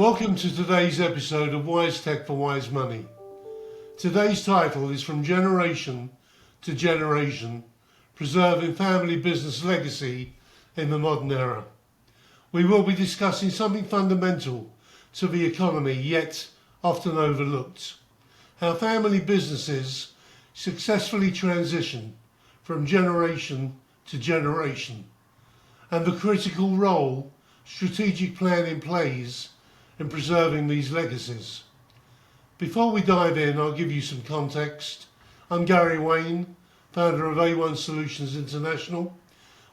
Welcome to today's episode of Wise Tech for Wise Money. Today's title is From Generation to Generation, Preserving Family Business Legacy in the Modern Era. We will be discussing something fundamental to the economy, yet often overlooked. How family businesses successfully transition from generation to generation, and the critical role strategic planning plays in preserving these legacies. Before we dive in, I'll give you some context. I'm Gary Wayne, founder of A1 Solutions International.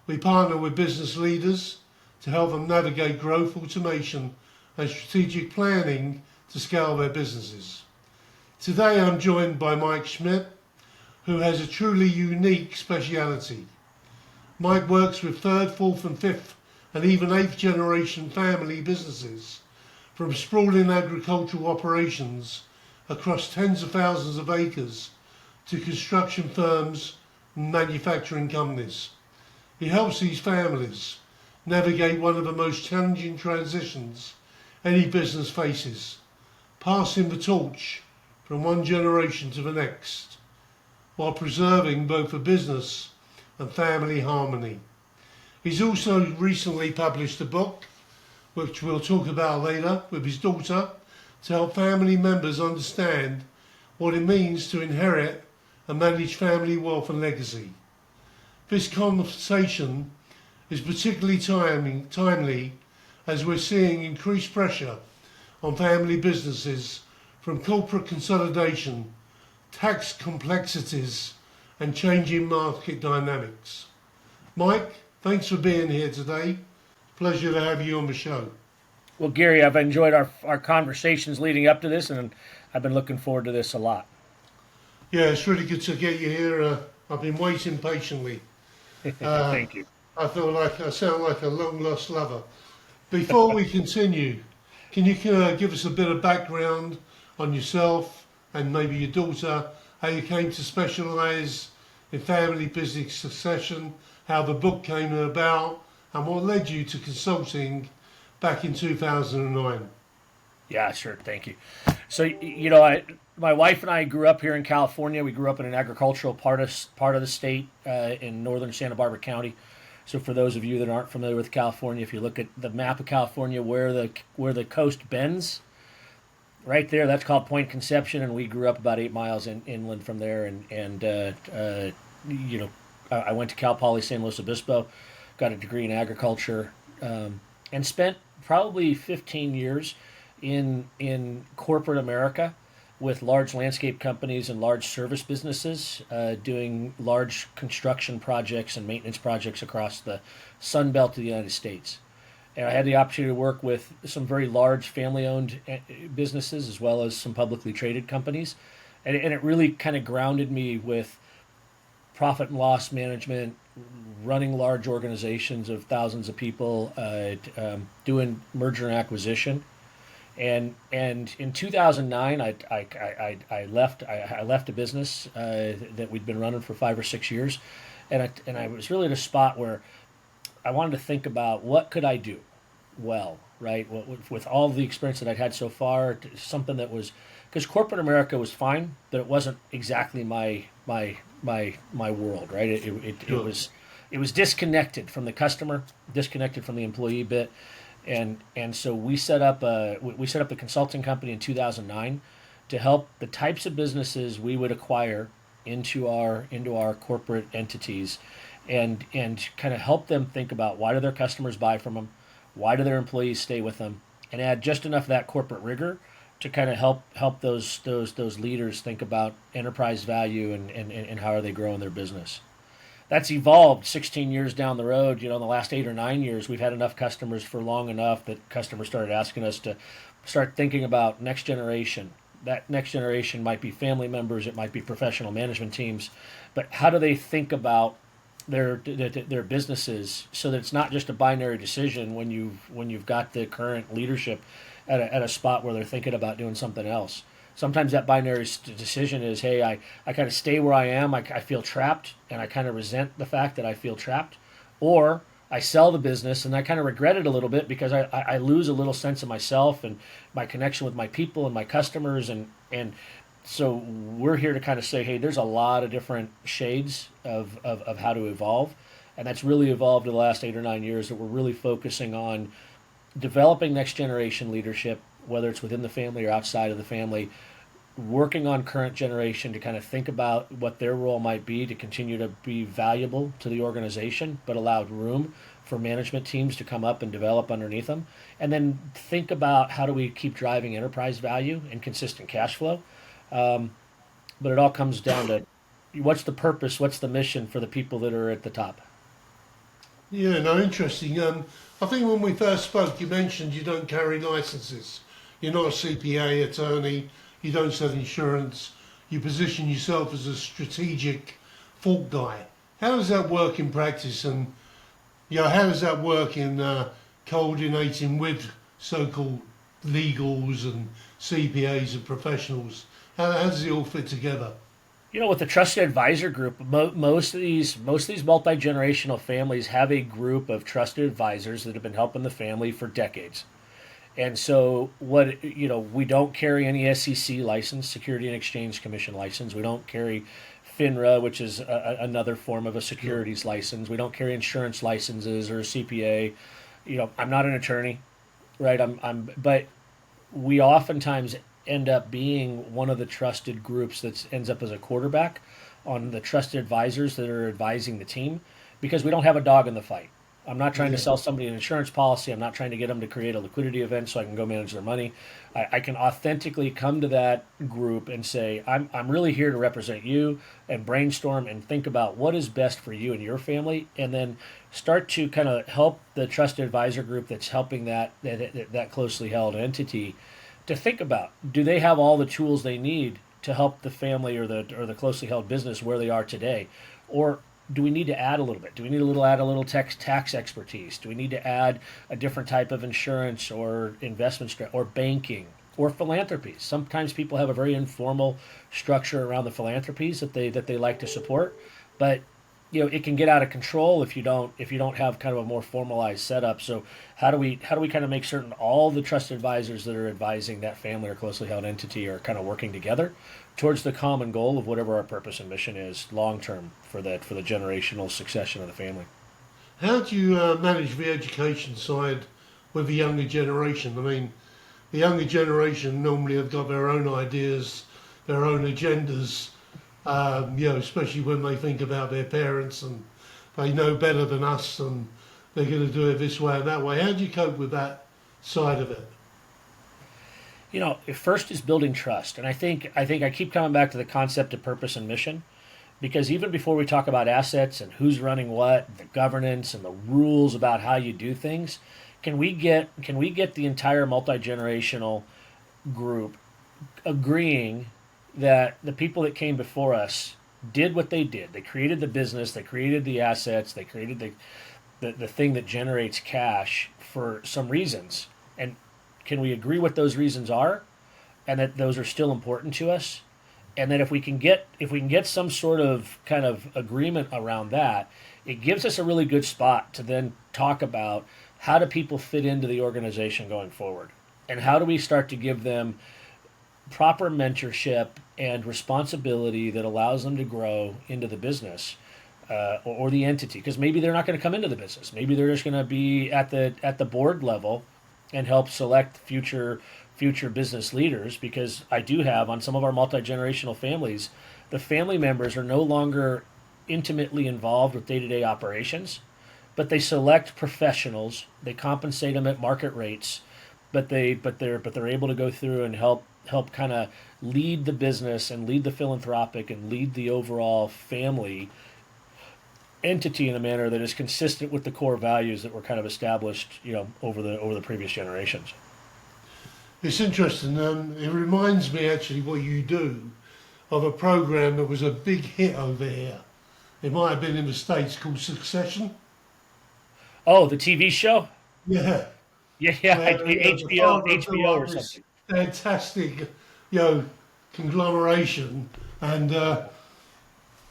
We partner with business leaders to help them navigate growth, automation, and strategic planning to scale their businesses. Today I'm joined by Mike Schmitt, who has a truly unique speciality. Mike works with third, fourth and fifth and even eighth generation family businesses, from sprawling agricultural operations across tens of thousands of acres to construction firms and manufacturing companies. He helps these families navigate one of the most challenging transitions any business faces, passing the torch from one generation to the next, while preserving both the business and family harmony. He's also recently published a book, which we'll talk about later, with his daughter, to help family members understand what it means to inherit and manage family wealth and legacy. This conversation is particularly timely as we're seeing increased pressure on family businesses from corporate consolidation, tax complexities, and changing market dynamics. Mike, thanks for being here today. Pleasure to have you on the show. Well, Gary, I've enjoyed our conversations leading up to this, and I've been looking forward to this a lot. Yeah, it's really good to get you here. I've been waiting patiently. Thank you. I feel like I sound like a long-lost lover. Before we continue, can you give us a bit of background on yourself and maybe your daughter, how you came to specialise in family business succession, how the book came about, and what led you to consulting back in 2009? Yeah, sure. Thank you. So, my wife and I grew up here in California. We grew up in an agricultural part of the state in northern Santa Barbara County. So, for those of you that aren't familiar with California, if you look at the map of California, where the coast bends, right there, that's called Point Conception, and we grew up about 8 miles inland from there. I went to Cal Poly San Luis Obispo, got a degree in agriculture, and spent probably 15 years in corporate America with large landscape companies and large service businesses, doing large construction projects and maintenance projects across the Sunbelt of the United States. And I had the opportunity to work with some very large family-owned businesses as well as some publicly traded companies. And it really kind of grounded me with profit and loss management, running large organizations of thousands of people, doing merger and acquisition. And in 2009, I left a business that we'd been running for 5 or 6 years, and I was really at a spot where I wanted to think about what could I do well, right? With all the experience that I'd had so far, something that was, because corporate America was fine, but it wasn't exactly my world, right? It was disconnected from the customer, disconnected from the employee bit, and so we set up a consulting company in 2009 to help the types of businesses we would acquire into our corporate entities, and kind of help them think about, why do their customers buy from them, why do their employees stay with them, and add just enough of that corporate rigor to kind of help those leaders think about enterprise value and how are they growing their business. That's evolved 16 years down the road. In the last 8 or 9 years, we've had enough customers for long enough that customers started asking us to start thinking about next generation. That next generation might be family members, it might be professional management teams, but how do they think about their businesses so that it's not just a binary decision when you've got the current leadership at a spot where they're thinking about doing something else. Sometimes that binary decision is, hey, I kind of stay where I am, I feel trapped, and I kind of resent the fact that I feel trapped, or I sell the business, and I kind of regret it a little bit because I lose a little sense of myself and my connection with my people and my customers, and so we're here to kind of say, hey, there's a lot of different shades of how to evolve, and that's really evolved in the last 8 or 9 years, that we're really focusing on developing next generation leadership, whether it's within the family or outside of the family, working on current generation to kind of think about what their role might be to continue to be valuable to the organization, but allowed room for management teams to come up and develop underneath them. And then think about how do we keep driving enterprise value and consistent cash flow. But it all comes down to what's the purpose, what's the mission for the people that are at the top. Yeah, no, interesting. I think when we first spoke, you mentioned you don't carry licenses. You're not a CPA attorney. You don't sell insurance. You position yourself as a strategic thought guy. How does that work in practice? And how does that work in coordinating with so-called legals and CPAs and professionals? How does it all fit together? With the trusted advisor group, most of these multi-generational families have a group of trusted advisors that have been helping the family for decades. And so we don't carry any SEC license, Security and Exchange Commission license. We don't carry FINRA, which is another form of a securities license. We don't carry insurance licenses or a CPA. I'm not an attorney, right? But we oftentimes end up being one of the trusted groups that ends up as a quarterback on the trusted advisors that are advising the team, because we don't have a dog in the fight. I'm not trying to sell somebody an insurance policy. I'm not trying to get them to create a liquidity event so I can go manage their money. I can authentically come to that group and say, I'm really here to represent you, and brainstorm and think about what is best for you and your family, and then start to kind of help the trusted advisor group that's helping that closely held entity to think about, do they have all the tools they need to help the family or the closely held business where they are today? Or do we need to add a little bit? Do we need to add a little tax expertise? Do we need to add a different type of insurance or investment or banking or philanthropies? Sometimes people have a very informal structure around the philanthropies that they like to support, but it can get out of control if you don't have kind of a more formalized setup. So how do we kind of make certain all the trusted advisors that are advising that family or closely held entity are kind of working together towards the common goal of whatever our purpose and mission is long term for the generational succession of the family. How do you manage the education side with the younger generation? I mean, the younger generation normally have got their own ideas, their own agendas. Especially when they think about their parents and they know better than us and they're going to do it this way and that way. How do you cope with that side of it? First is building trust. And I think I keep coming back to the concept of purpose and mission, because even before we talk about assets and who's running what, the governance and the rules about how you do things, can we get the entire multi-generational group agreeing that the people that came before us did what they did? They created the business, they created the assets, they created the thing that generates cash for some reasons. And can we agree what those reasons are, and that those are still important to us? And that if we can get some sort of kind of agreement around that, it gives us a really good spot to then talk about how do people fit into the organization going forward, and how do we start to give them proper mentorship and responsibility that allows them to grow into the business or the entity. Because maybe they're not going to come into the business. Maybe they're just going to be at the board level and help select future business leaders. Because I do have, on some of our multi-generational families, the family members are no longer intimately involved with day-to-day operations, but they select professionals. They compensate them at market rates, but they're able to go through and help kind of lead the business and lead the philanthropic and lead the overall family entity in a manner that is consistent with the core values that were kind of established, over the previous generations. It's interesting. It reminds me actually what you do of a program that was a big hit over here. It might have been in the States, called Succession. Oh, the TV show? Yeah. Yeah, Where, the father HBO built or up this something. fantastic, conglomeration, and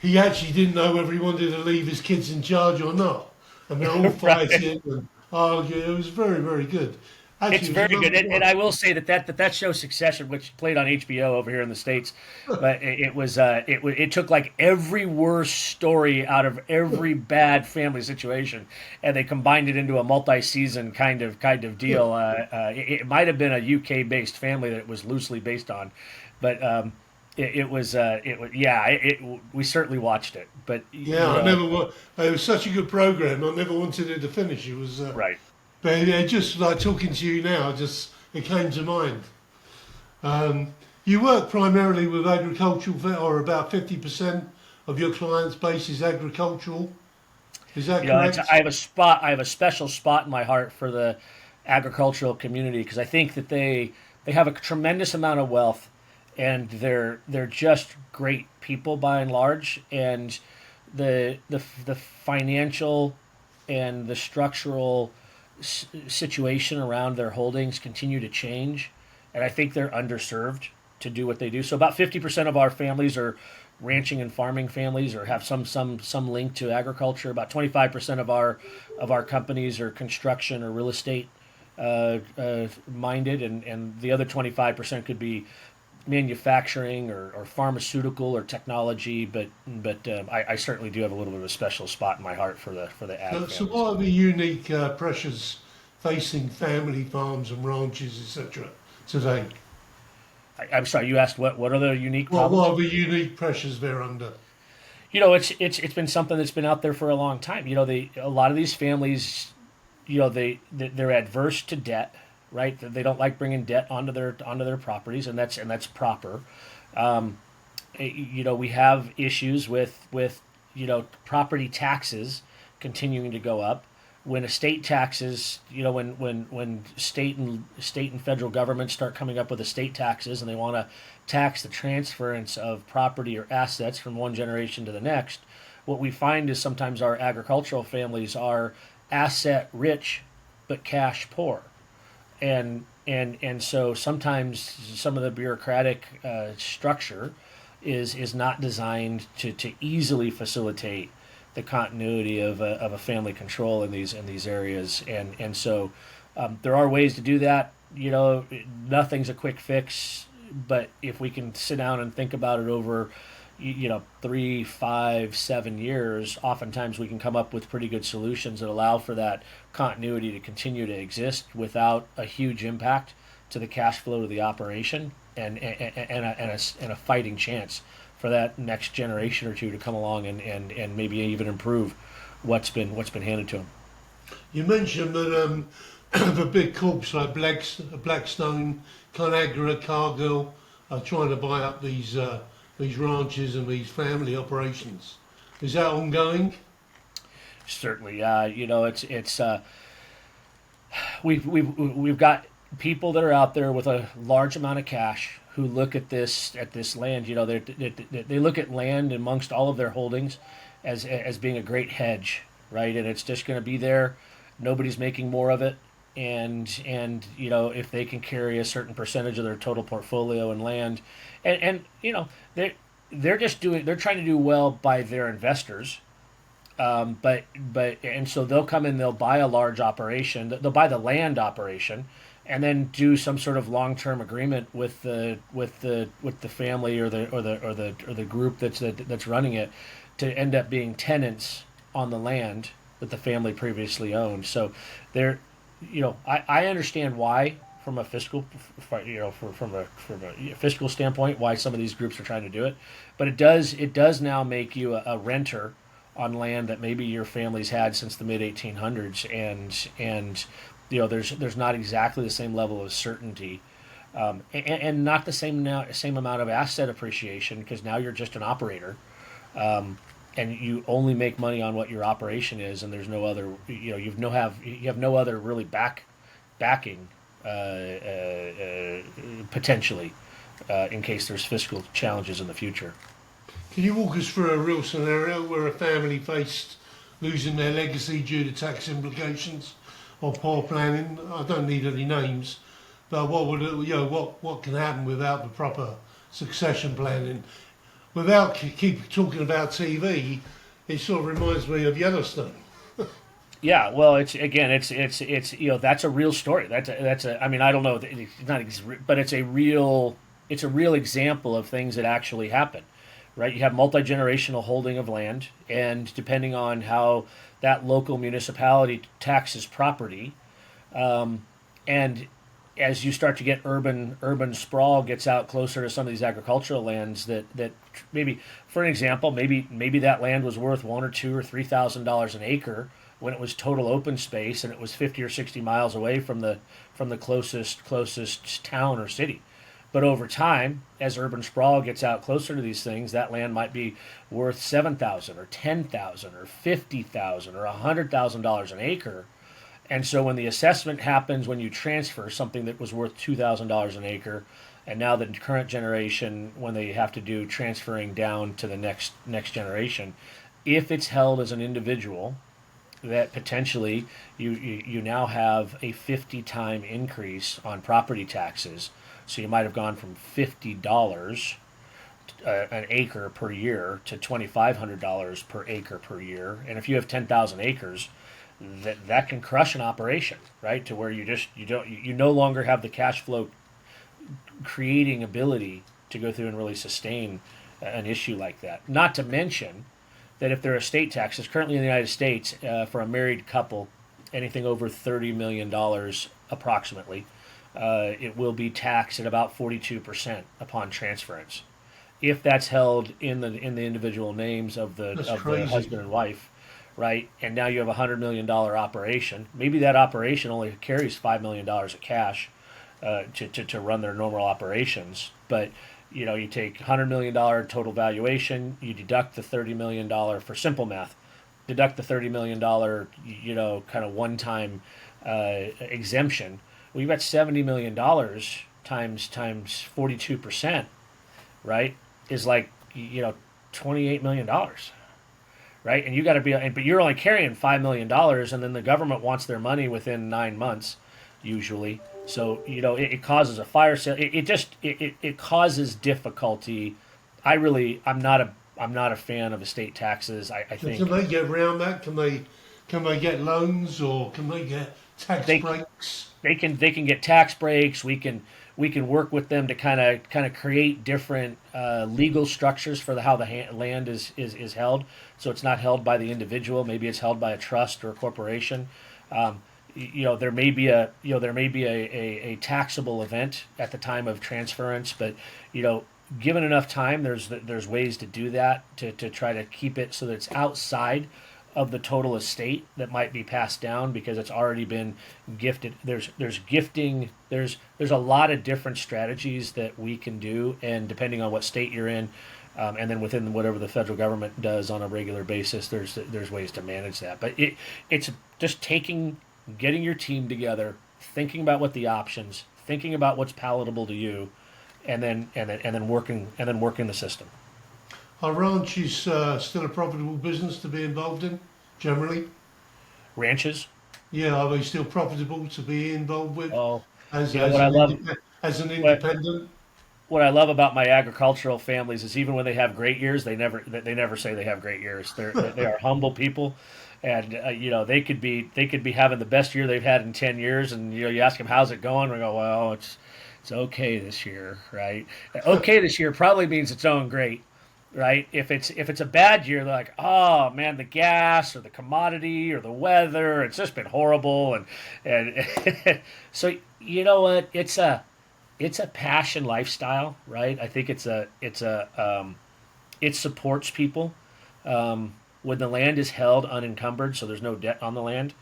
he actually didn't know whether he wanted to leave his kids in charge or not. and they're all Right. fighting and arguing. It was very, very good. It's Actually, it was very good, number and one. I will say that show Succession, which played on HBO over here in the states, but it took like every worst story out of every bad family situation, and they combined it into a multi-season kind of deal. It might have been a UK based family that it was loosely based on, but we certainly watched it, but Yeah, I never. It was such a good program. I never wanted it to finish. It was, right. but just like talking to you now, just it came to mind. Um, you work primarily with agricultural, or about 50% of your clients' base is agricultural. Is that correct? I have a special spot in my heart for the agricultural community because I think that they have a tremendous amount of wealth, and they're just great people by and large, and the financial and the structural situation around their holdings continue to change, and I think they're underserved to do what they do. So about 50% of our families are ranching and farming families or have some link to agriculture. About 25% of our companies are construction or real estate minded, and the other 25% could be manufacturing or pharmaceutical or technology. But I certainly do have a little bit of a special spot in my heart for the ag So families. what are the unique pressures facing family farms and ranches, etc., today? I'm sorry, you asked what are the unique What problems? are the unique pressures they're under? It's been something that's been out there for a long time. A lot of these families, they're adverse to debt, right? They don't like bringing debt onto their properties, and that's proper. We have issues with property taxes continuing to go up. When estate taxes, when state and federal governments start coming up with estate taxes and they want to tax the transference of property or assets from one generation to the next, what we find is sometimes our agricultural families are asset rich but cash poor, and so sometimes some of the bureaucratic structure is not designed to easily facilitate the continuity of a family control in these areas, and so there are ways to do that. Nothing's a quick fix, but if we can sit down and think about it over 3, 5, 7 years, oftentimes we can come up with pretty good solutions that allow for that continuity to continue to exist without a huge impact to the cash flow of the operation, and a fighting chance for that next generation or two to come along and maybe even improve what's been handed to them. You mentioned that the big corps like Blackstone, Conagra, Cargill are trying to buy up these ranches and these family operations. Is that ongoing? Certainly, it's we've got people that are out there with a large amount of cash who look at this land. They look at land amongst all of their holdings as being a great hedge, right? And it's just going to be there. Nobody's making more of it, and if they can carry a certain percentage of their total portfolio in land, and they're trying to do well by their investors, and so they'll come in, they'll buy a large operation, they'll buy the land operation, and then do some sort of long-term agreement with the family or the group that's running it to end up being tenants on the land that the family previously owned. So I understand why from a fiscal from a fiscal standpoint why some of these groups are trying to do it, but it does now make you a renter on land that maybe your family's had since the mid 1800s, and there's not exactly the same level of certainty, and not the same amount of asset appreciation because now you're just an operator, and you only make money on what your operation is, and there's no other you have no other really backing potentially in case there's fiscal challenges in the future. Can you walk us through a real scenario where a family faced losing their legacy due to tax implications or poor planning? I don't need any names, but what can happen without the proper succession planning? Without keep talking about TV, it sort of reminds me of Yellowstone. Yeah, well, it's that's a real story. That's a I mean I don't know it's not but it's a real example of things that actually happen, right? You have multi generational holding of land, and depending on how that local municipality taxes property, and as you start to get urban sprawl gets out closer to some of these agricultural lands that maybe for an example maybe that land was worth $1 or $2 or $3,000 an acre when it was total open space and it was 50 or 60 miles away from the closest town or city. But over time, as urban sprawl gets out closer to these things, that land might be worth 7,000 or 10,000 or 50,000 or $100,000 an acre. And so when the assessment happens when you transfer something that was worth $2,000 an acre, and now the current generation, when they have to do transferring down to the next generation, if it's held as an individual, that potentially you now have a 50-time increase on property taxes. So you might have gone from $50 an acre per year to $2,500 per acre per year. And if you have 10,000 acres, that can crush an operation, right? To where you no longer have the cash flow creating ability to go through and really sustain an issue like that. Not to mention that if there are estate taxes currently in the United States for a married couple, anything over $30 million approximately, it will be taxed at about 42% upon transference. If that's held in the individual names of the That's of the crazy. husband and wife, right? And now you have $100 million operation. Maybe that operation only carries $5 million of cash to run their normal operations, but you take $100 million total valuation, you deduct the $30 million for simple math, deduct the $30 million, kind of one time exemption. Well, you've got $70 million times 42%, right? Is like $28 million, right? And you got to but you're only carrying $5 million, and then the government wants their money within 9 months, usually. So it causes a fire sale. It causes difficulty. I'm not a fan of estate taxes. I So can think they get around that? Can they get loans or can they get tax they breaks? they can get tax breaks. We can work with them to kind of create different legal structures for how the land is held. So it's not held by the individual. Maybe it's held by a trust or a corporation. Um, there may be a taxable event at the time of transference, but given enough time, there's ways to do that to try to keep it so that it's outside of the total estate that might be passed down because it's already been gifted. There's gifting. There's a lot of different strategies that we can do, and depending on what state you're in, and then within whatever the federal government does on a regular basis, there's ways to manage that. But it's just getting your team together, thinking about what the options, thinking about what's palatable to you, and then working the system. Our ranch is still a profitable business to be involved in, generally. Ranches. Yeah, are they still profitable to be involved with Oh, as, you know as, what I an, love. as an What independent? what I love about my agricultural families is even when they have great years, they never say they have great years. They are humble people, and they could be having the best year they've had in 10 years, and you ask them how's it going, we go, well, it's okay this year, right? Okay this year probably means it's going great, right? If it's a bad year, they're like, oh man, the gas or the commodity or the weather, it's just been horrible, and so you know what, it's a passion lifestyle, right? I think it supports people when the land is held unencumbered, so there's no debt on the land,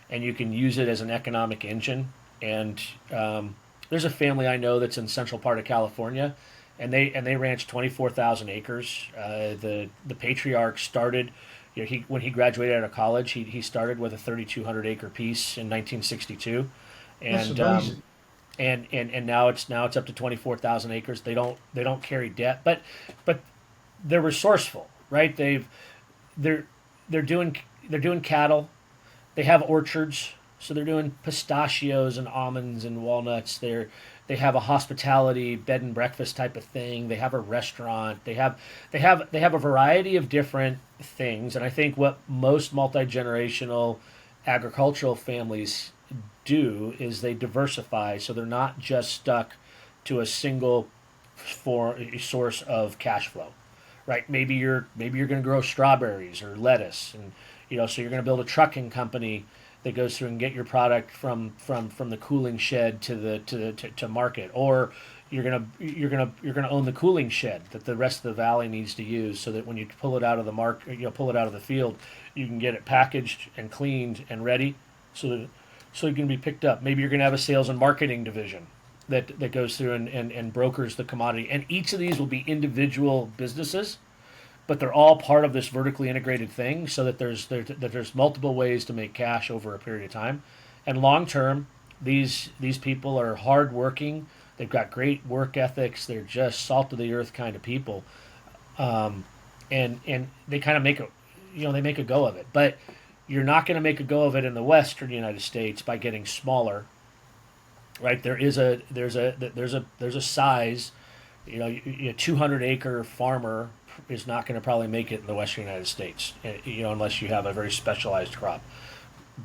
and you can use it as an economic engine. And there's a family I know that's in central part of California, and they ranch 24,000 acres. The patriarch started. When he graduated out of college, he started with a 3,200 acre piece in 1962, That's and amazing. and now it's up to 24,000 acres. They don't carry debt, but they're resourceful, right? They're they're doing cattle. They have orchards, so they're doing pistachios and almonds and walnuts. They have a hospitality bed and breakfast type of thing. They have a restaurant. They have a variety of different things, and I think what most multi generational agricultural families do is they diversify, so they're not just stuck to a single source of cash flow, right? Maybe you're going to grow strawberries or lettuce, and so you're going to build a trucking company that goes through and get your product from the cooling shed to market, or you're gonna own the cooling shed that the rest of the valley needs to use, so that when you pull it out of the pull it out of the field, you can get it packaged and cleaned and ready, so it can be picked up. Maybe you're gonna have a sales and marketing division that goes through and brokers the commodity, and each of these will be individual businesses, but they're all part of this vertically integrated thing, so that there's multiple ways to make cash over a period of time. And long term, these people are hardworking. They've got great work ethics. They're just salt of the earth kind of people, and they kind of make a go of it. But you're not going to make a go of it in the Western United States by getting smaller, right? There's a size. 200-acre farmer is not going to probably make it in the Western United States, unless you have a very specialized crop.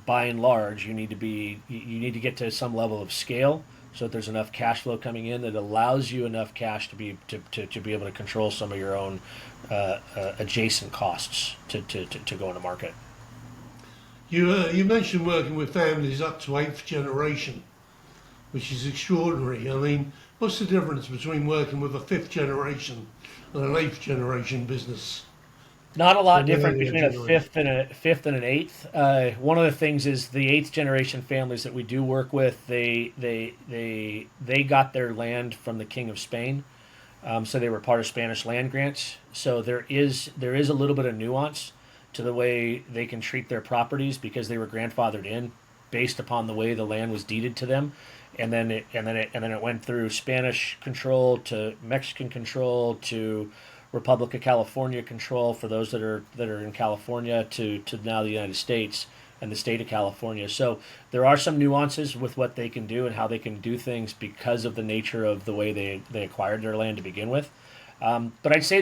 By and large, you need to get to some level of scale, so that there's enough cash flow coming in that allows you enough cash to be able to control some of your own adjacent costs to go into market. You mentioned working with families up to 8th generation, which is extraordinary. I mean, what's the difference between working with a 5th generation and an 8th generation business? Not a lot different between a fifth and an eighth. One of the things is the 8th generation families that we do work with. They got their land from the King of Spain, so they were part of Spanish land grants. So there is a little bit of nuance to the way they can treat their properties, because they were grandfathered in based upon the way the land was deeded to them, and then it went through Spanish control to Mexican control to Republic of California control for those that are in California to now the United States and the state of California. So there are some nuances with what they can do and how they can do things because of the nature of the way they acquired their land to begin with. But I'd say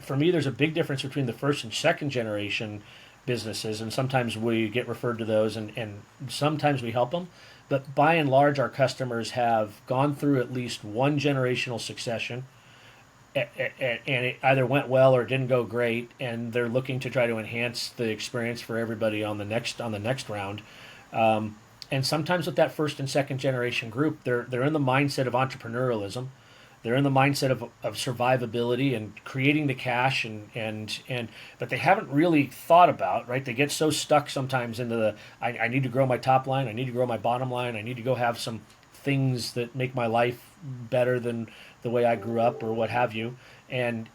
for me there's a big difference between the first and second generation businesses, and sometimes we get referred to those, and sometimes we help them. But by and large, our customers have gone through at least one generational succession, and it either went well or didn't go great, and they're looking to try to enhance the experience for everybody on the next round. And sometimes with that first and second generation group, they're in the mindset of entrepreneurialism. They're in the mindset of survivability and creating the cash, but they haven't really thought about, right? They get so stuck sometimes into I need to grow my top line, I need to grow my bottom line, I need to go have some things that make my life better than the way I grew up or what have you, and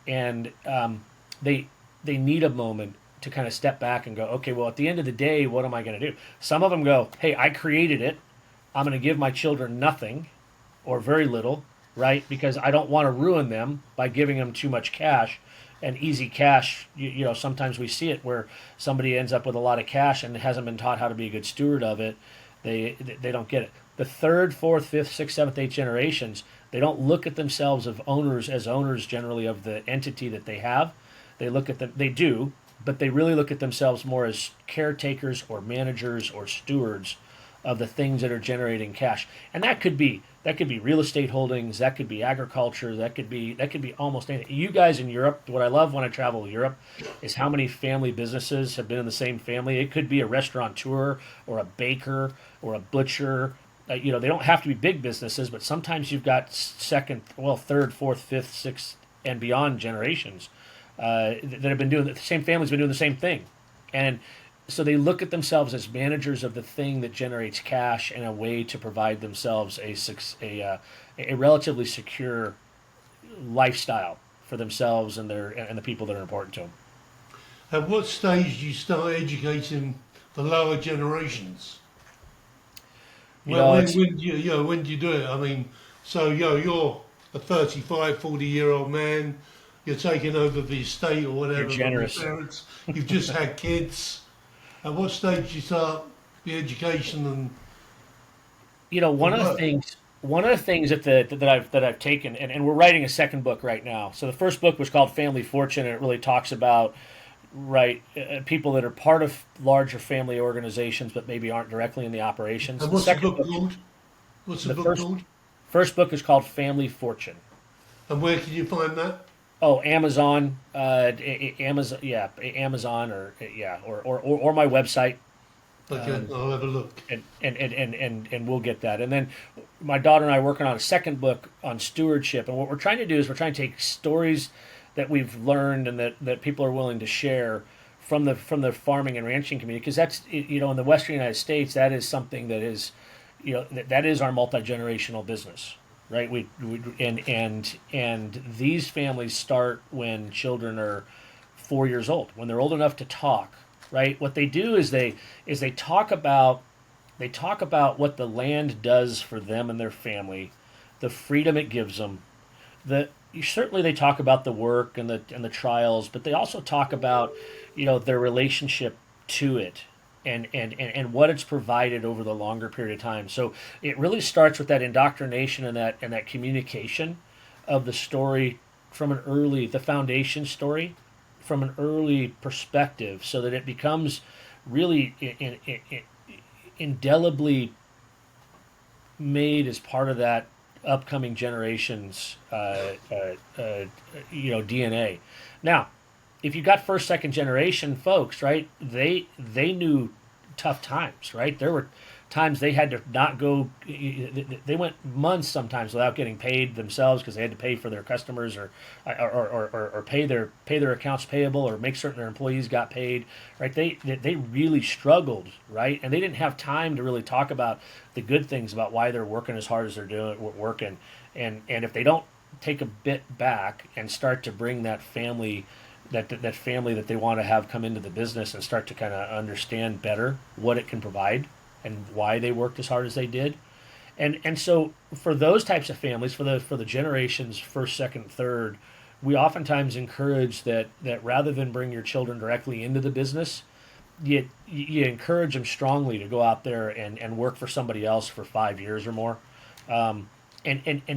they need a moment to kind of step back and go, okay, well, at the end of the day, what am I going to do? Some of them go, hey, I created it, I'm going to give my children nothing or very little, right? Because I don't want to ruin them by giving them too much cash. And easy cash, sometimes we see it where somebody ends up with a lot of cash and hasn't been taught how to be a good steward of it. They don't get it. The third, fourth, fifth, sixth, seventh, eighth generations, they don't look at themselves as owners generally of the entity that they have. They do, but they really look at themselves more as caretakers or managers or stewards of the things that are generating cash. And that could be real estate holdings, that could be agriculture, that could be almost anything. You guys in Europe, what I love when I travel to Europe is how many family businesses have been in the same family. It could be a restaurateur or a baker or a butcher. They don't have to be big businesses, but sometimes you've got third, fourth, fifth, sixth, and beyond generations that have been doing the same family's been doing the same thing. And so they look at themselves as managers of the thing that generates cash and a way to provide themselves a relatively secure lifestyle for themselves and the people that are important to them. At what stage do you start educating the lower generations? When do you do it? I mean, so you're a 35, 40-year-old man. You're taking over the estate or whatever. You're generous. From your parents. You've just had kids. At what stage do you start the education and? One of the things that I've taken, and we're writing a second book right now. So the first book was called Family Fortune, and it really talks about right, people that are part of larger family organizations, but maybe aren't directly in the operations. And The what's the second book book, called? What's the the book first called? first book is called Family Fortune. And where can you find that? Oh, Amazon, Amazon, yeah, Amazon, or yeah, or my website, Okay, I'll have a look. and we'll get that. And then my daughter and I are working on a second book on stewardship. And what we're trying to do is we're trying to take stories that we've learned and that people are willing to share from the farming and ranching community, because that's, in the Western United States, that is something that is, that is our multi-generational business, right? And these families start when children are 4 years old, when they're old enough to talk, right? What they do is they talk about what the land does for them and their family, the freedom it gives them. Certainly they talk about the work and the trials, but they also talk about, their relationship to it, and what it's provided over the longer period of time. So it really starts with that indoctrination and that communication of the story from the foundation story from an early perspective, so that it becomes really indelibly made as part of that upcoming generation's DNA. Now, if you got first, second generation folks, right? They knew tough times, right? There were times they had to not go. They went months sometimes without getting paid themselves, because they had to pay for their customers, or pay their accounts payable, or make certain their employees got paid, right? They really struggled, right? And they didn't have time to really talk about the good things about why they're working as hard as they're working. And if they don't take a bit back and start to bring that family, that family that they want to have come into the business, and start to kind of understand better what it can provide and why they worked as hard as they did. And so for those types of families, for the generations first, second, third, we oftentimes encourage that rather than bring your children directly into the business, you encourage them strongly to go out there and work for somebody else for 5 years or more, and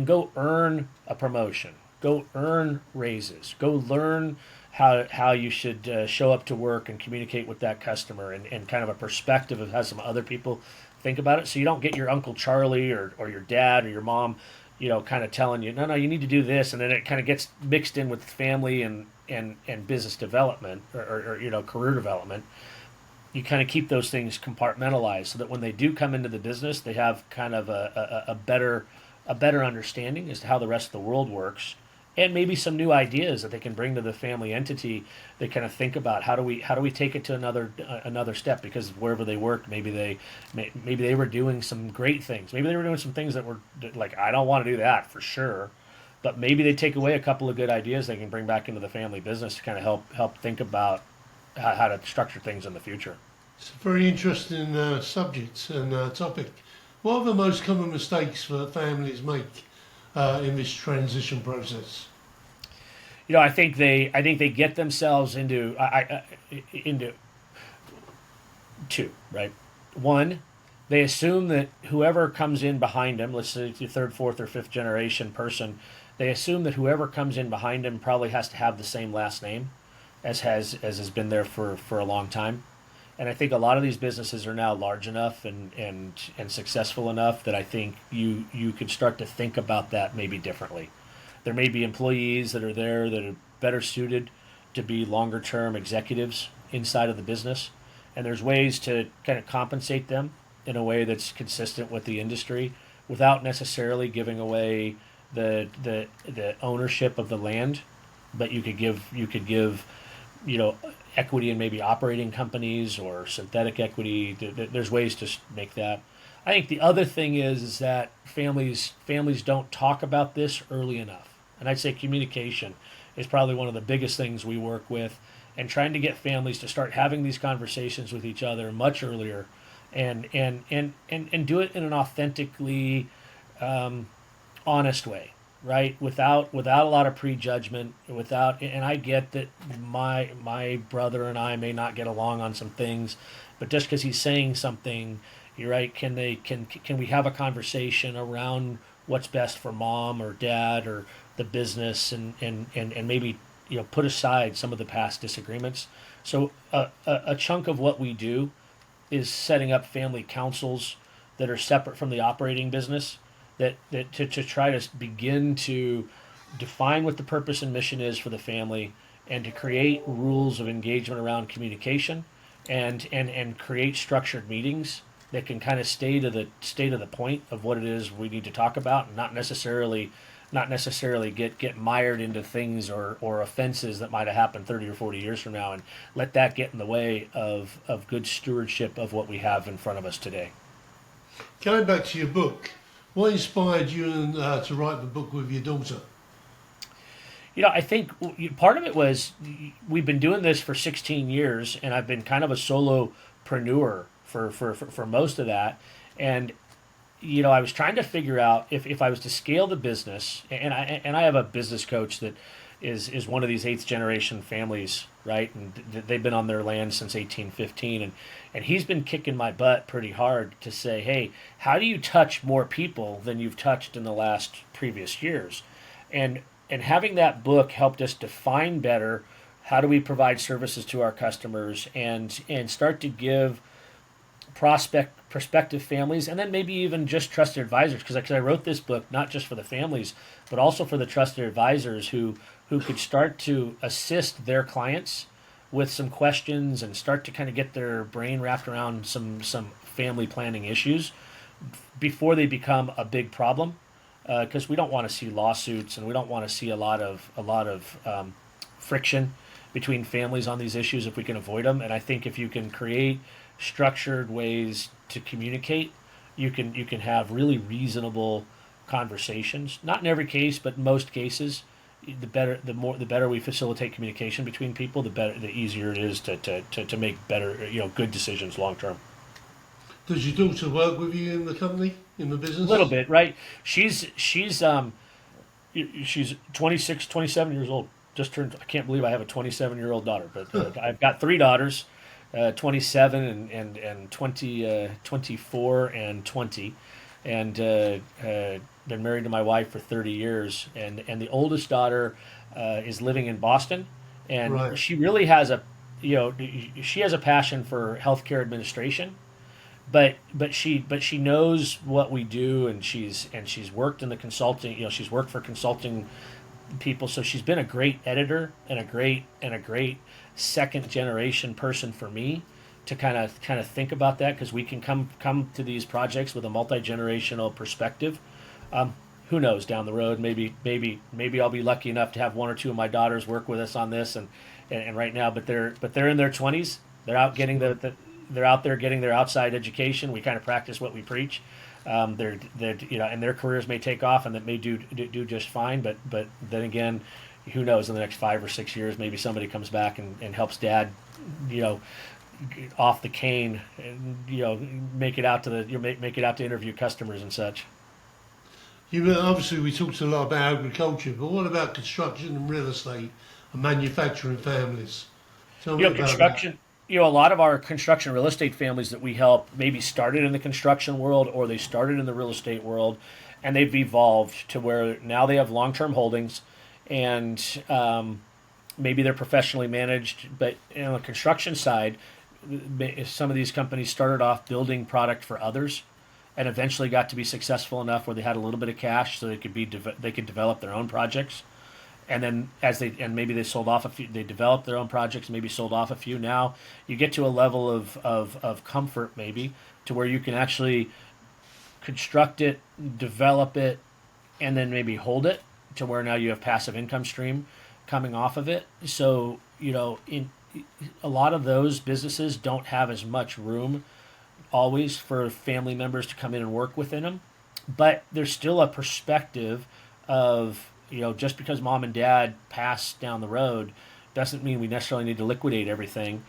go earn a promotion, go earn raises, go learn how you should show up to work and communicate with that customer, and kind of a perspective of how some other people think about it. So you don't get your Uncle Charlie or your dad or your mom, kind of telling you, no, you need to do this, and then it kind of gets mixed in with family and business development, or career development. You kind of keep those things compartmentalized, so that when they do come into the business, they have kind of a better understanding as to how the rest of the world works, and maybe some new ideas that they can bring to the family entity. They kind of think about, how do we take it to another step, because wherever they worked, maybe they were doing some great things. Maybe they were doing some things that were like, I don't want to do that for sure, but maybe they take away a couple of good ideas they can bring back into the family business to kind of help think about how to structure things in the future. It's a very interesting subject and topic. What are the most common mistakes that families make in this transition process? I think they get themselves into two, right? One, they assume that whoever comes in behind them, let's say the third, fourth, or fifth generation person, they assume that whoever comes in behind them probably has to have the same last name as has been there for a long time. And I think a lot of these businesses are now large enough and successful enough that I think you could start to think about that maybe differently. There may be employees that are there that are better suited to be longer term executives inside of the business, and there's ways to kind of compensate them in a way that's consistent with the industry, without necessarily giving away the ownership of the land. But you could give you know equity in maybe operating companies or synthetic equity. There's ways to make that. I think the other thing is that families don't talk about this early enough, and I'd say communication is probably one of the biggest things we work with, and trying to get families to start having these conversations with each other much earlier, and do it in an authentically honest way, right? Without a lot of prejudgment, and I get that my brother and I may not get along on some things, but just because he's saying something, you're right. Can we have a conversation around what's best for mom or dad or the business, and maybe put aside some of the past disagreements. So a chunk of what we do is setting up family councils that are separate from the operating business, that to try to begin to define what the purpose and mission is for the family, and to create rules of engagement around communication, and create structured meetings that can kind of stay to the point of what it is we need to talk about, and not necessarily get mired into things or offenses that might have happened 30 or 40 years from now, and let that get in the way of good stewardship of what we have in front of us today. Going back to your book, what inspired you to write the book with your daughter? I think part of it was we've been doing this for 16 years, and I've been kind of a solopreneur for most of that. And I was trying to figure out if I was to scale the business, and I have a business coach that is one of these eighth generation families, right? And they've been on their land since 1815, and he's been kicking my butt pretty hard to say, hey, how do you touch more people than you've touched in the last previous years? And having that book helped us define better how do we provide services to our customers, and start to give prospective families, and then maybe even just trusted advisors, because I wrote this book not just for the families, but also for the trusted advisors who could start to assist their clients with some questions and start to kind of get their brain wrapped around some family planning issues before they become a big problem, because we don't want to see lawsuits, and we don't want to see a lot of friction between families on these issues if we can avoid them. And I think if you can create structured ways to communicate, you can have really reasonable conversations. Not in every case, but in most cases, the better we facilitate communication between people, the easier it is to make better, good decisions long term. Does your daughter work with you in the company, in the business? A little bit, right? She's 26, 27 years old. Just turned. I can't believe I have a 27-year-old daughter, but I've got three daughters. 27 and 20, 24 and 20, and been married to my wife for 30 years. And the oldest daughter is living in Boston, and Right. she really has she has a passion for healthcare administration, but she knows what we do, and she's worked in the consulting. She's worked for consulting people, so she's been a great editor and a great second generation person for me to kind of think about that, because we can come to these projects with a multi-generational perspective. Who knows, down the road, maybe I'll be lucky enough to have one or two of my daughters work with us on this, and right now, but they're in their 20s. They're out getting they're out there getting their outside education. We kind of practice what we preach. They're and their careers may take off, and that may do just fine, but then again, who knows, in the next 5 or 6 years, maybe somebody comes back and helps dad, off the cane, and make it out to make it out to interview customers and such. Obviously, we talked a lot about agriculture, but what about construction and real estate and manufacturing families? Tell me about Construction. A lot of our construction real estate families that we help maybe started in the construction world, or they started in the real estate world, and they've evolved to where now they have long-term holdings, and maybe they're professionally managed. But on the construction side, some of these companies started off building product for others, and eventually got to be successful enough where they had a little bit of cash, so they could develop their own projects. And then maybe they sold off a few, they developed their own projects, maybe sold off a few. Now you get to a level of comfort, maybe, to where you can actually construct it, develop it, and then maybe hold it to where now you have passive income stream coming off of it. So, in a lot of those businesses don't have as much room always for family members to come in and work within them, but there's still a perspective of, just because mom and dad pass down the road doesn't mean we necessarily need to liquidate everything.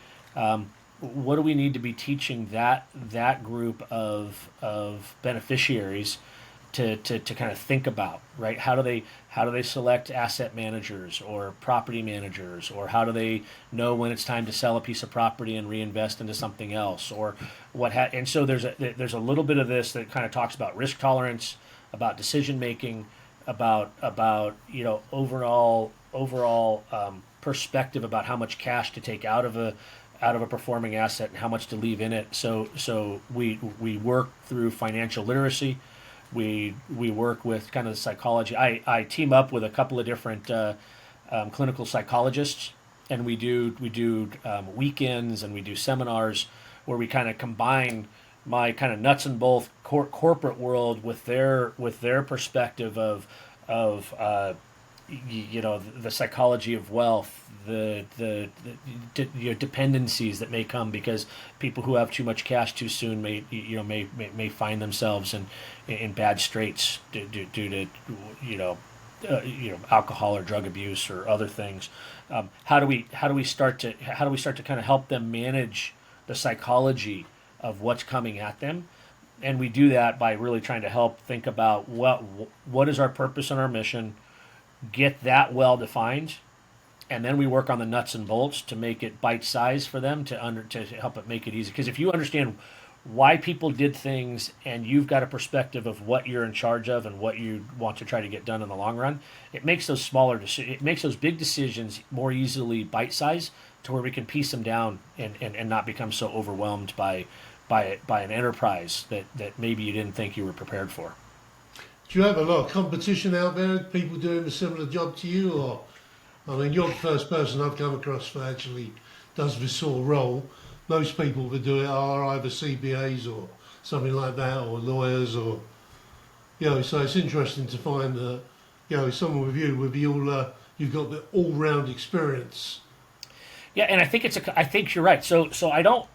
What do we need to be teaching that group of beneficiaries to kind of think about, right? How do they select asset managers or property managers, or how do they know when it's time to sell a piece of property and reinvest into something else, or and so there's a little bit of this that kind of talks about risk tolerance, about decision making, about overall perspective about how much cash to take out of a performing asset and how much to leave in it. So we work through financial literacy. We work with kind of the psychology. I team up with a couple of different clinical psychologists, and we do weekends and we do seminars where we kind of combine my kind of nuts and bolts corporate world with their perspective of the psychology of wealth, the dependencies that may come because people who have too much cash too soon may find themselves in bad straits due to alcohol or drug abuse or other things. How do we start to kind of help them manage the psychology of what's coming at them? And we do that by really trying to help think about what is our purpose and our mission, get that well defined, and then we work on the nuts and bolts to make it bite sized for them to help it make it easy. Because if you understand why people did things and you've got a perspective of what you're in charge of and what you want to try to get done in the long run, it makes those it makes those big decisions more easily bite sized to where we can piece them down and not become so overwhelmed by an enterprise that maybe you didn't think you were prepared for. Do you have a lot of competition out there? People doing a similar job to you, or I mean, you're the first person I've come across who actually does this sort of role. Most people that do it are either CPAs or something like that, or lawyers, or So it's interesting to find that someone with you, you've got the all-round experience. Yeah, and I think you're right. So I don't.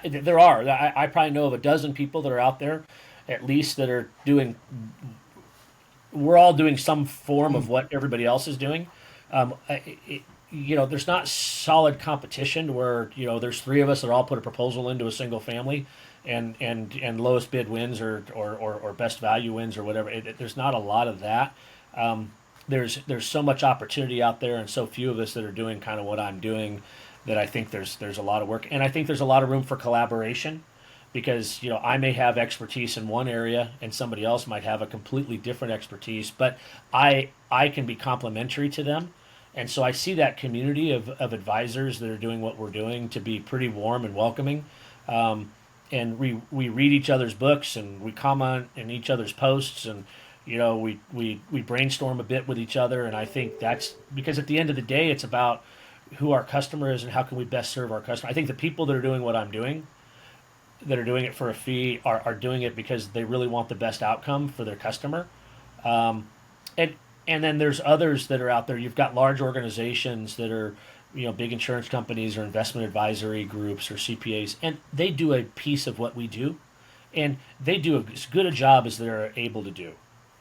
There are. I probably know of a dozen people that are out there, at least, that are doing. We're all doing some form of what everybody else is doing. There's not solid competition where there's three of us that all put a proposal into a single family, and lowest bid wins or best value wins or whatever. There's not a lot of that. There's so much opportunity out there, and so few of us that are doing kind of what I'm doing, that I think there's a lot of work, and I think there's a lot of room for collaboration. Because I may have expertise in one area and somebody else might have a completely different expertise, but I can be complementary to them, and so I see that community of advisors that are doing what we're doing to be pretty warm and welcoming, and we read each other's books and we comment in each other's posts, and we brainstorm a bit with each other, and I think that's because at the end of the day it's about who our customer is and how can we best serve our customer. I think the people that are doing what I'm doing, that are doing it for a fee, are doing it because they really want the best outcome for their customer. And then there's others that are out there. You've got large organizations that are, big insurance companies or investment advisory groups or CPAs, and they do a piece of what we do, and they do as good a job as they're able to do.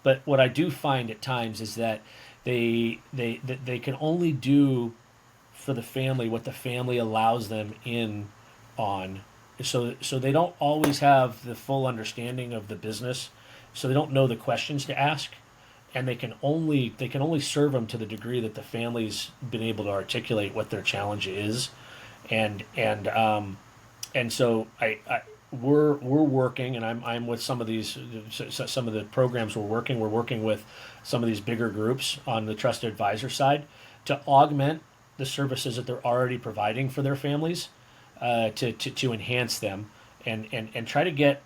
But what I do find at times is that they can only do for the family what the family allows them in on. So they don't always have the full understanding of the business, so they don't know the questions to ask, and they can only serve them to the degree that the family's been able to articulate what their challenge is, and so we're working, and I'm with some of the programs we're working with some of these bigger groups on the trusted advisor side to augment the services that they're already providing for their families. To enhance them and try to get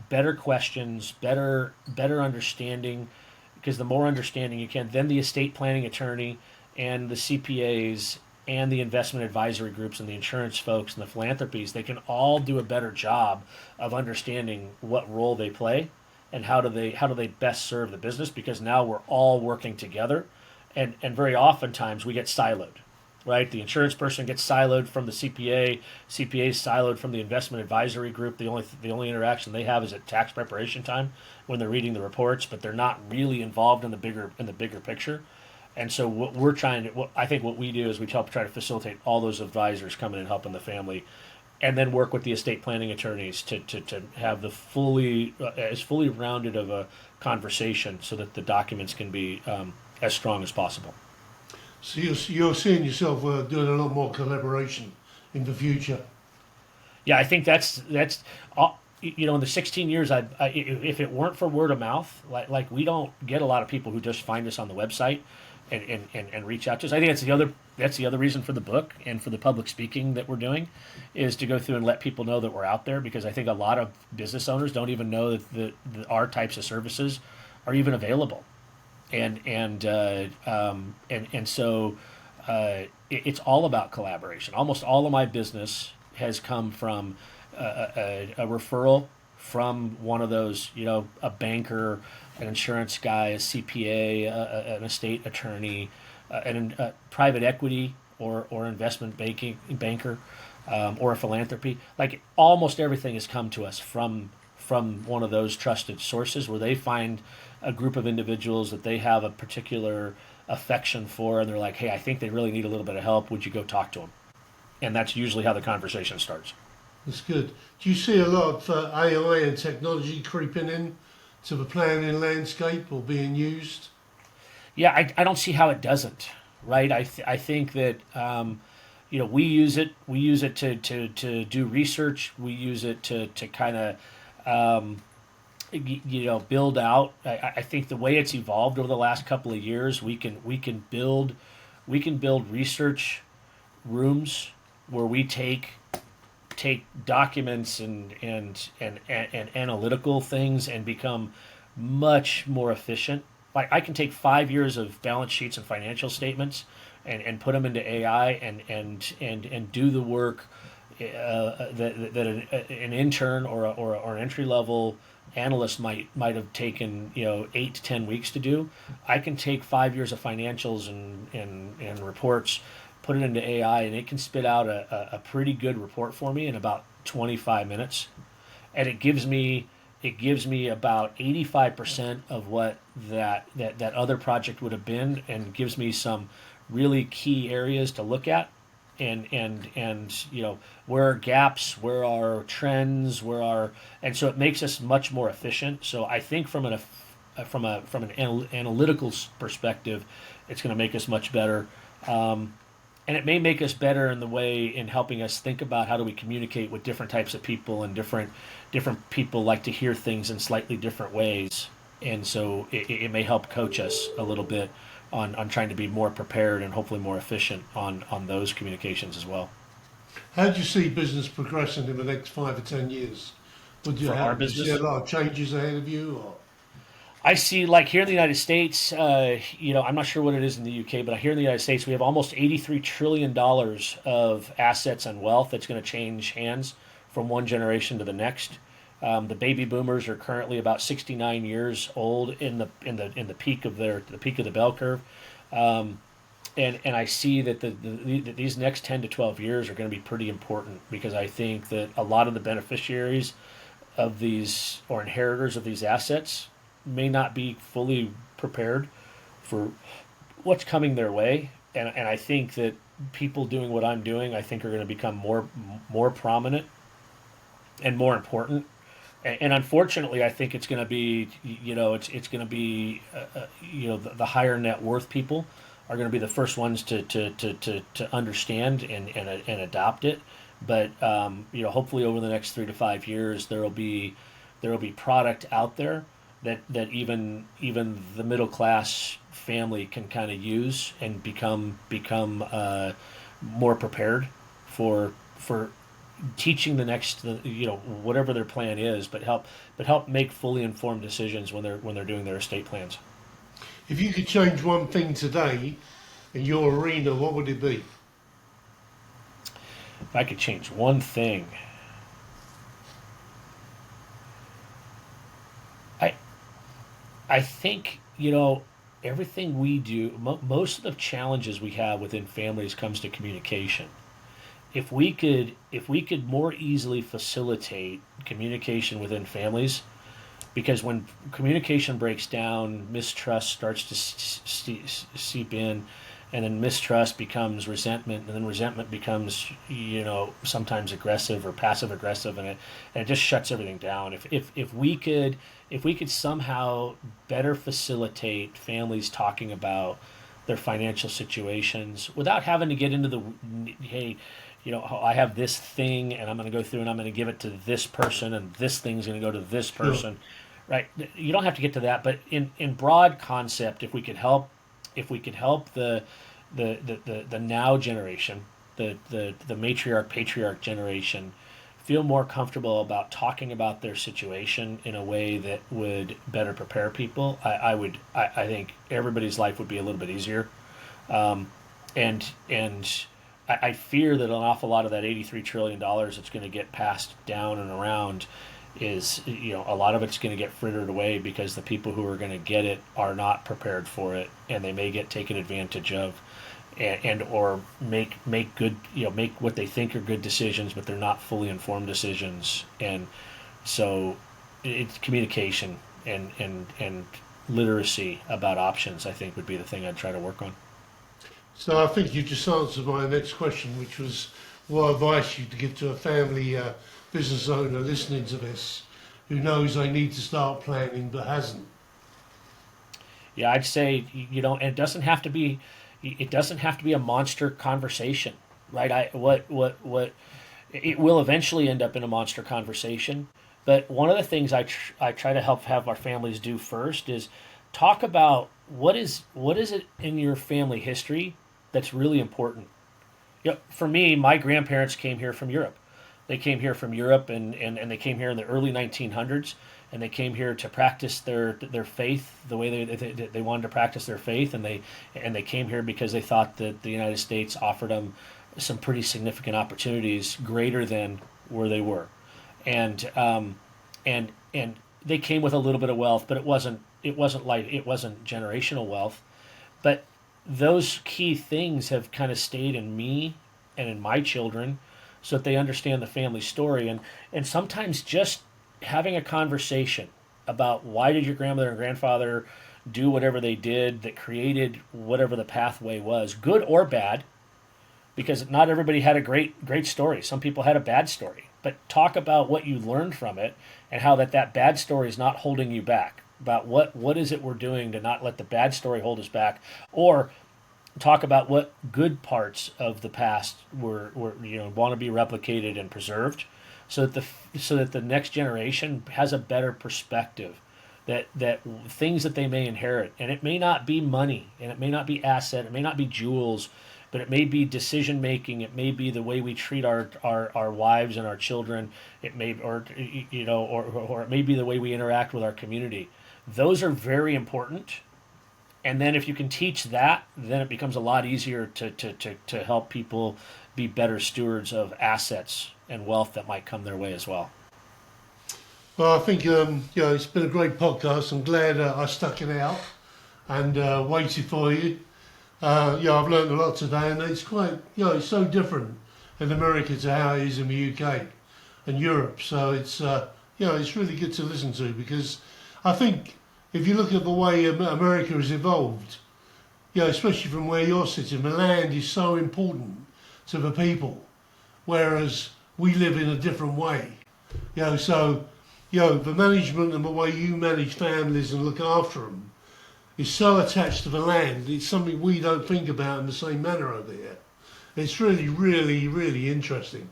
better questions, better understanding, because the more understanding you can, then the estate planning attorney and the CPAs and the investment advisory groups and the insurance folks and the philanthropies, they can all do a better job of understanding what role they play and how do they best serve the business, because now we're all working together, and very oftentimes we get siloed. Right, the insurance person gets siloed from the CPA. CPA is siloed from the investment advisory group. The only interaction they have is at tax preparation time when they're reading the reports, but they're not really involved in the bigger picture. And so I think what we do is we help try to facilitate all those advisors coming and helping the family, and then work with the estate planning attorneys to have the as fully rounded of a conversation so that the documents can be as strong as possible. So you're seeing yourself doing a lot more collaboration in the future. Yeah, I think that's in the 16 years, if it weren't for word of mouth, like we don't get a lot of people who just find us on the website and reach out to us. I think that's the other reason for the book and for the public speaking that we're doing, is to go through and let people know that we're out there, because I think a lot of business owners don't even know that our types of services are even available, and so it's all about collaboration. Almost all of my business has come from a referral from one of those, a banker, an insurance guy, a CPA, an estate attorney, a private equity or investment banker, or a philanthropy. Like almost everything has come to us from one of those trusted sources, where they find a group of individuals that they have a particular affection for, and they're like, hey, I think they really need a little bit of help. Would you go talk to them? And that's usually how the conversation starts. That's good. Do you see a lot of AI and technology creeping in to the planning landscape or being used? Yeah, I don't see how it doesn't. Right? I think that we use it. We use it to do research. We use it to kind of build out. I think the way it's evolved over the last couple of years, we can build research rooms where we take documents and analytical things and become much more efficient. Like I can take 5 years of balance sheets and financial statements and put them into AI and do the work that an intern or an entry level analyst might have taken 8 to 10 weeks to do. I can take 5 years of financials and reports, put it into AI, and it can spit out a pretty good report for me in about 25 minutes, and it gives me about 85% of what that other project would have been, and gives me some really key areas to look at, and where are gaps, where are trends, and so it makes us much more efficient. So I think from an analytical perspective, it's going to make us much better. And it may make us better in helping us think about how do we communicate with different types of people, and different people like to hear things in slightly different ways. And so it may help coach us a little bit on trying to be more prepared and hopefully more efficient on those communications as well. How do you see business progressing in the next 5 or 10 years? Would you For our do you see business, a lot of changes ahead of you? Or? I see, like here in the United States, I'm not sure what it is in the UK, but here in the United States, we have almost $83 trillion of assets and wealth that's going to change hands from one generation to the next. The baby boomers are currently about 69 years old in the peak of the bell curve, and I see that that these next 10 to 12 years are going to be pretty important, because I think that a lot of the beneficiaries of these, or inheritors of these assets, may not be fully prepared for what's coming their way, and I think that people doing what I'm doing, I think, are going to become more prominent and more important. And unfortunately, I think it's going to be it's going to be the higher net worth people are going to be the first ones to understand and adopt it. But hopefully over the next 3 to 5 years, there will be product out there that even the middle class family can kind of use and become more prepared for teaching the next whatever their plan is, but help make fully informed decisions when they're doing their estate plans. If you could change one thing today in your arena, what would it be? If I could change one thing, I think everything we do, most of the challenges we have within families comes to communication. If we could more easily facilitate communication within families, because when communication breaks down, mistrust starts to seep in, and then mistrust becomes resentment, and then resentment becomes sometimes aggressive or passive aggressive, and it just shuts everything down. If we could somehow better facilitate families talking about their financial situations without having to get into the, hey, I have this thing and I'm going to go through and I'm going to give it to this person and this thing's going to go to this Sure. person, right? You don't have to get to that, but in broad concept, if we could help the now generation, the matriarch patriarch generation, feel more comfortable about talking about their situation in a way that would better prepare people, I think everybody's life would be a little bit easier. And I fear that an awful lot of that $83 trillion that's going to get passed down and around is, a lot of it's going to get frittered away because the people who are going to get it are not prepared for it, and they may get taken advantage of, and or make good, make what they think are good decisions, but they're not fully informed decisions. And so it's communication and literacy about options, I think, would be the thing I'd try to work on. So I think you just answered my next question, which was what advice you'd give to a family business owner listening to this who knows they need to start planning but hasn't. Yeah, I'd say and it doesn't have to be a monster conversation, right? What it will eventually end up in a monster conversation. But one of the things I try to help have our families do first is talk about what is it in your family history that's really important. For me, my grandparents came here from Europe. They came here from Europe, and they came here in the early 1900s, and they came here to practice their faith the way they wanted to practice their faith, and they came here because they thought that the United States offered them some pretty significant opportunities greater than where they were, and they came with a little bit of wealth, but it wasn't generational wealth. But those key things have kind of stayed in me and in my children, so that they understand the family story. And sometimes just having a conversation about why did your grandmother and grandfather do whatever they did that created whatever the pathway was, good or bad, because not everybody had a great story. Some people had a bad story. But talk about what you learned from it, and how that bad story is not holding you back. About what is it we're doing to not let the bad story hold us back, or talk about what good parts of the past were want to be replicated and preserved, so that the next generation has a better perspective, that things that they may inherit, and it may not be money, and it may not be asset, it may not be jewels, but it may be decision making, it may be the way we treat our wives and our children, it may or it may be the way we interact with our community. Those are very important. And then if you can teach that, then it becomes a lot easier to help people be better stewards of assets and wealth that might come their way as well. Well, I think it's been a great podcast. I'm glad I stuck it out and waited for you. I've learned a lot today, and it's quite it's so different in America to how it is in the UK and Europe. So it's really good to listen to, because I think if you look at the way America has evolved, especially from where you're sitting, the land is so important to the people, whereas we live in a different way. So the management and the way you manage families and look after them is so attached to the land. It's something we don't think about in the same manner over here. It's really, really, really interesting.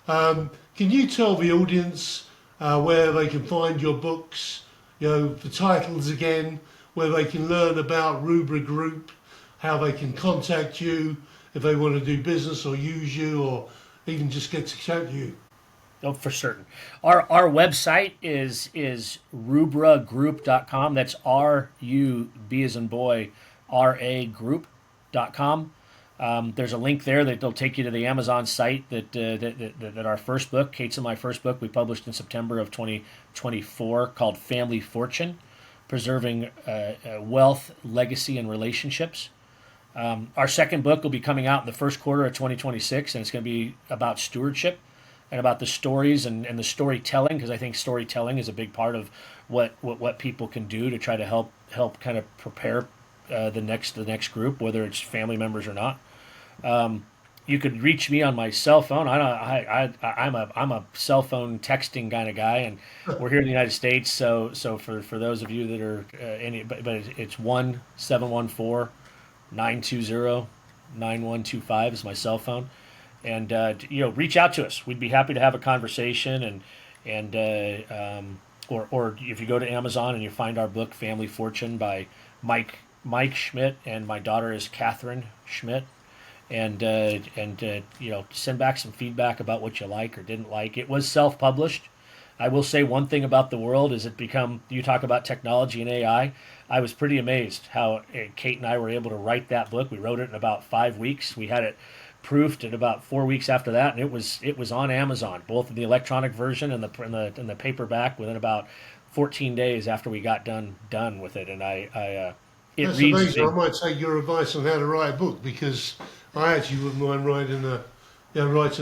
Can you tell the audience where they can find your books, the titles again, where they can learn about Rubra Group, how they can contact you if they want to do business or use you, or even just get to chat to you? Oh, for certain. Our website is rubragroup.com. That's RUB as in boy, RA group.com. There's a link there that'll take you to the Amazon site that our first book, Kate's and my first book, we published in September of 2024, called Family Fortune: Preserving Wealth, Legacy, and Relationships. Our second book will be coming out in the first quarter of 2026, and it's going to be about stewardship and about the stories and the storytelling, because I think storytelling is a big part of what people can do to try to help kind of prepare the next group, whether it's family members or not. You could reach me on my cell phone. I'm a cell phone texting kind of guy, and we're here in the United States. So for those of you that are but it's 1-714 920-9125 is my cell phone. And reach out to us. We'd be happy to have a conversation. Or if you go to Amazon and you find our book Family Fortune by Mike Schmitt, and my daughter is Catherine Schmitt, and send back some feedback about what you like or didn't like. It was self-published. I will say one thing about the world is you talk about technology and AI. I was pretty amazed how Kate and I were able to write that book. We wrote it in about 5 weeks. We had it proofed in about 4 weeks after that, and it was on Amazon, both in the electronic version and the paperback, within about 14 days after we got done with it. And it That's reads amazing. I might take your advice on how to write a book, because I actually wouldn't mind writing a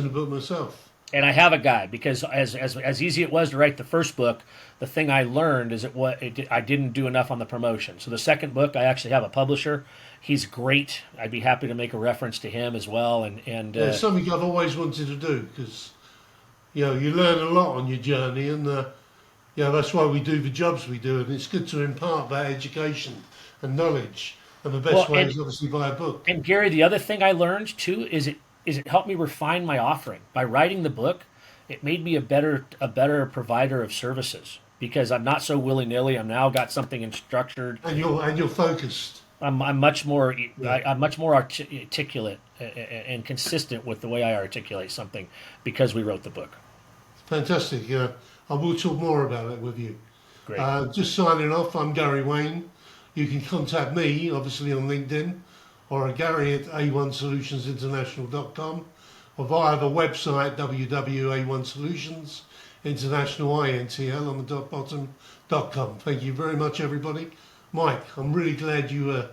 book myself. And I have a guide, because as easy it was to write the first book, the thing I learned is I didn't do enough on the promotion. So the second book, I actually have a publisher. He's great. I'd be happy to make a reference to him as well. And it's something I've always wanted to do, because you learn a lot on your journey, and that's why we do the jobs we do, and it's good to impart that education and knowledge. And the best way is obviously by a book. And Gary, the other thing I learned too is it helped me refine my offering. By writing the book, it made me a better provider of services, because I'm not so willy-nilly. I'm now got something structured. And you're focused. I'm much more articulate and consistent with the way I articulate something, because we wrote the book. Fantastic. I will talk more about it with you. Great. Just signing off, I'm Gary Wayne. You can contact me, obviously, on LinkedIn, or at Gary at a1solutionsinternational.com, or via the website www.a1solutionsinternational.intl on the bottom.com. Thank you very much, everybody. Mike, I'm really glad you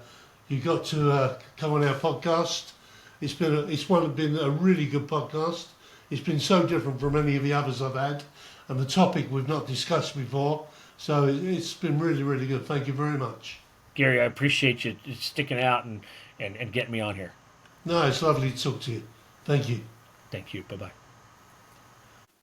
got to come on our podcast. It's been a really good podcast. It's been so different from any of the others I've had, and the topic we've not discussed before. So it's been really, really good. Thank you very much. Gary, I appreciate you sticking out and getting me on here. No, it's lovely to talk to you. Thank you. Thank you. Bye-bye.